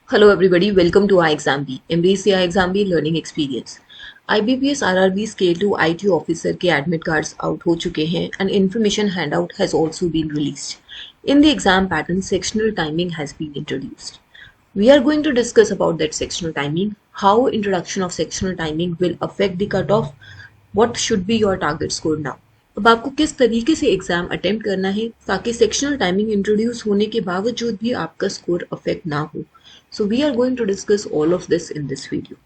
Hello everybody, welcome to iExamB. Embrace the iExamB learning experience. IBPS RRB Scale 2 IT Officer के admit cards out हो चुके हैं and information handout has also been released. In the exam pattern, sectional timing has been introduced. We are going to discuss about that sectional timing, how introduction of sectional timing will affect the cutoff, what should be your target score now. अब आपको किस तरीके से exam attempt करना है ताकि sectional timing introduce होने के बावजूद भी आपका स्कोर अफेक्ट ना हो. So we are going to discuss all of this in this video.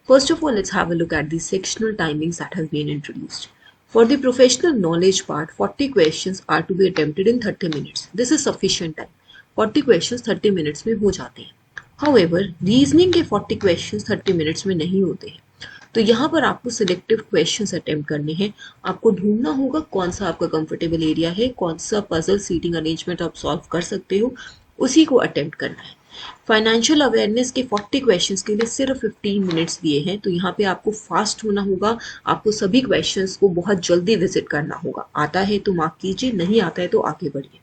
First of all, let's have a look at the sectional timings that have been introduced. For the professional knowledge part, 40 questions are to be attempted in 30 minutes. This is sufficient time. 40 questions 30 minutes में हो जाते हैं. However, reasoning के 40 questions 30 minutes में नहीं होते हैं. तो यहाँ पर आपको सिलेक्टिव क्वेश्चंस अटेम्प्ट करने हैं. आपको ढूंढना होगा कौन सा आपका कंफर्टेबल एरिया है, कौन सा पजल सीटिंग अरेंजमेंट आप सॉल्व कर सकते हो, उसी को अटेम्प्ट करना है. फाइनेंशियल अवेयरनेस के 40 क्वेश्चंस के लिए सिर्फ 15 मिनट्स दिए हैं, तो यहाँ पे आपको फास्ट होना होगा. आपको सभी क्वेश्चंस को बहुत जल्दी विजिट करना होगा. आता है तो मार्क कीजिए, नहीं आता है तो आगे बढ़िए.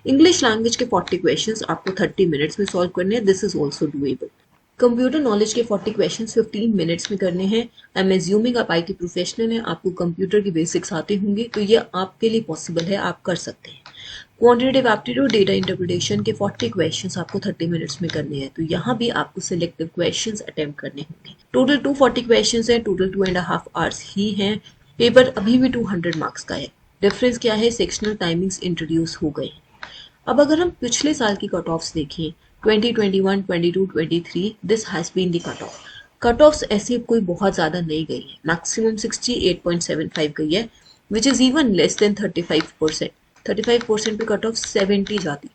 इंग्लिश लैंग्वेज के 40 क्वेश्चंस आपको 30 मिनट्स में सॉल्व करने हैं. This is also doable. Computer knowledge के 40 क्वेश्चंस 15 मिनट्स में करने हैं. आई एम एज्यूमिंग आप IT प्रोफेशनल हैं, आपको कंप्यूटर के बेसिक्स आते होंगे, तो ये आपके लिए पॉसिबल है, आप कर सकते हैं. क्वांटिटेटिव एप्टीट्यूड डेटा इंटरप्रिटेशन के 40 क्वेश्चंस आपको 30 मिनट्स में करने हैं, तो यहाँ भी आपको सिलेक्टिव क्वेश्चंस अटेम्प्ट करने होंगे. टोटल 240 क्वेश्चंस हैं, टोटल 2.5 आवर्स ही हैं. पेपर अभी भी 200 मार्क्स का है. डिफरेंस क्या है, सेक्शनल टाइमिंग्स इंट्रोड्यूस हो गए हैं. अब अगर हम पिछले साल की कट ऑफ्स देखें 2021, 22, 23, this has been the cut off. Cut offs ऐसे कोई बहुत ज़्यादा नहीं गई है. मैक्सिमम 68.75 गई है, which is even less than 35%. 35% पे कट ऑफ 70 जाती,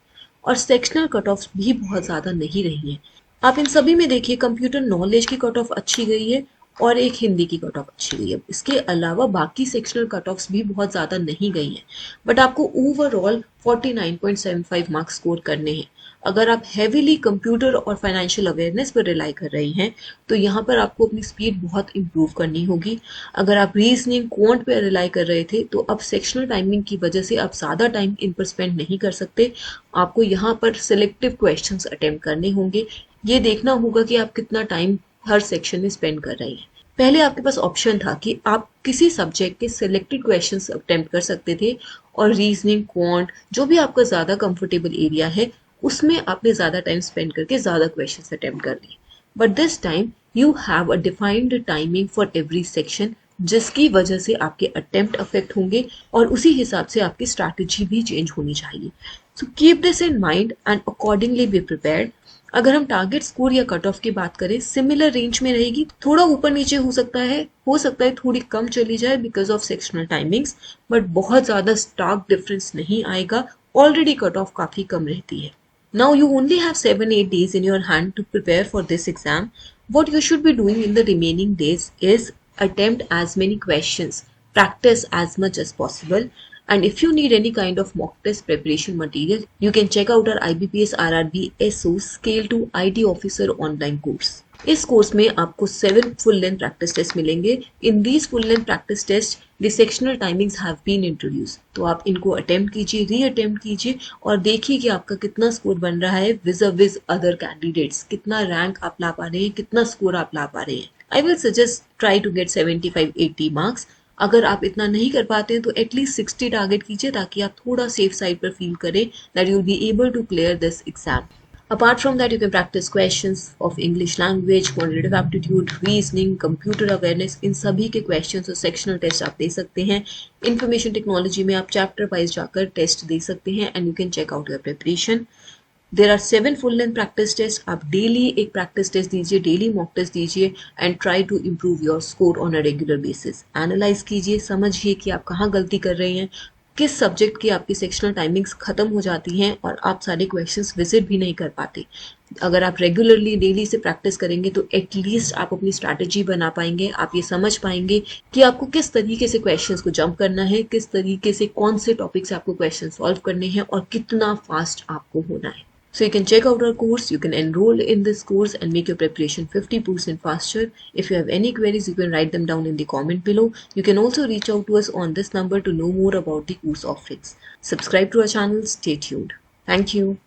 और सेक्शनल कट ऑफ भी बहुत ज़्यादा नहीं रही हैं. आप इन सभी में देखिए, कंप्यूटर नॉलेज की कट ऑफ अच्छी गई है और एक हिंदी की कट ऑफ अच्छी गई है. इसके अलावा बाकी सेक्शनल कट ऑफ्स भी बहुत ज़्यादा नहीं गई हैं, बट आपको ओवरऑल 49.75 मार्क्स स्कोर करने हैं. अगर आप हैवीली कंप्यूटर और फाइनेंशियल अवेयरनेस पर रिलाई कर रही हैं, तो यहाँ पर आपको अपनी स्पीड बहुत इंप्रूव करनी होगी. अगर आप रीजनिंग क्वांट पर रिलाई कर रहे थे, तो अब सेक्शनल टाइमिंग की वजह से आप ज़्यादा टाइम इन पर स्पेंड नहीं कर सकते. आपको यहाँ पर सिलेक्टिव क्वेश्चंस अटेम्प्ट करने होंगे. ये देखना होगा कि आप कितना टाइम हर सेक्शन में स्पेंड कर रही हैं. पहले आपके पास ऑप्शन था कि आप किसी सब्जेक्ट के सिलेक्टेड क्वेश्चंस अटेम्प्ट कर सकते थे, और रीजनिंग क्वांट जो भी आपका ज़्यादा कंफर्टेबल एरिया है उसमें आपने ज़्यादा टाइम स्पेंड करके ज़्यादा क्वेश्चंस अटेम्प्ट कर लिए. But this time you have a defined timing for every section, जिसकी वजह से आपके अटेम्प्ट अफेक्ट होंगे और उसी हिसाब से आपकी स्ट्रैटेजी भी चेंज होनी चाहिए. So keep this in mind and accordingly be prepared. अगर हम टारगेट स्कोर या कट ऑफ की बात करें, सिमिलर रेंज में रहेगी. थोड़ा ऊपर नीचे हो सकता है थोड़ी कम चली जाए because of sectional timings, but बहुत ज़्यादा स्टार्क डिफरेंस नहीं आएगा. ऑलरेडी कट ऑफ काफ़ी कम रहती है. Now you only have 7-8 days in your hand to prepare for this exam. What you should be doing in the remaining days is attempt as many questions, practice as much as possible, and if you need any kind of mock test preparation material, you can check out our IBPS RRB SO Scale 2 IT Officer online course. इस course में आपको 7 full length practice test मिलेंगे. In these full length practice test the sectional timings have been introduce. तो आप इनको attempt कीजिए, री attempt कीजिए और देखिए कि आपका कितना स्कोर बन रहा है विज़ अदर कैंडिडेट्स. कितना रैंक आप ला पा रहे हैं, कितना स्कोर आप ला पा रहे हैं. I will suggest try to get 75-80 marks. अगर आप इतना नहीं कर पाते हैं तो एटलीस्ट 60 टारगेट कीजिए, ताकि आप थोड़ा सेफ साइड पर फील करें that you will be able to clear this exam. Apart from that, you can practice questions of English language, quantitative aptitude, reasoning, computer awareness. इन सभी के questions और sectional test आप दे सकते हैं. Information technology में आप chapter wise जाकर test दे सकते हैं and you can check out your preparation. There are 7 full length practice tests. आप daily एक practice test दीजिए, daily mock test दीजिए and try to improve your score on a regular basis. Analyze कीजिए, समझिए कि आप कहाँ गलती कर रहे हैं, किस सब्जेक्ट की आपकी सेक्शनल टाइमिंग्स खत्म हो जाती हैं और आप सारे क्वेश्चंस विजिट भी नहीं कर पाते. अगर आप रेगुलरली डेली से प्रैक्टिस करेंगे तो एटलीस्ट आप अपनी स्ट्रैटेजी बना पाएंगे. आप ये समझ पाएंगे कि आपको किस तरीके से क्वेश्चंस को जंप करना है, किस तरीके से कौन से टॉपिक से आपको क्वेश्चन सॉल्व करने हैं और कितना फास्ट आपको होना है. So you can check out our course, you can enroll in this course and make your preparation 50% faster. If you have any queries, you can write them down in the comment below. You can also reach out to us on this number to know more about the course offerings. Subscribe to our channel, stay tuned. Thank you.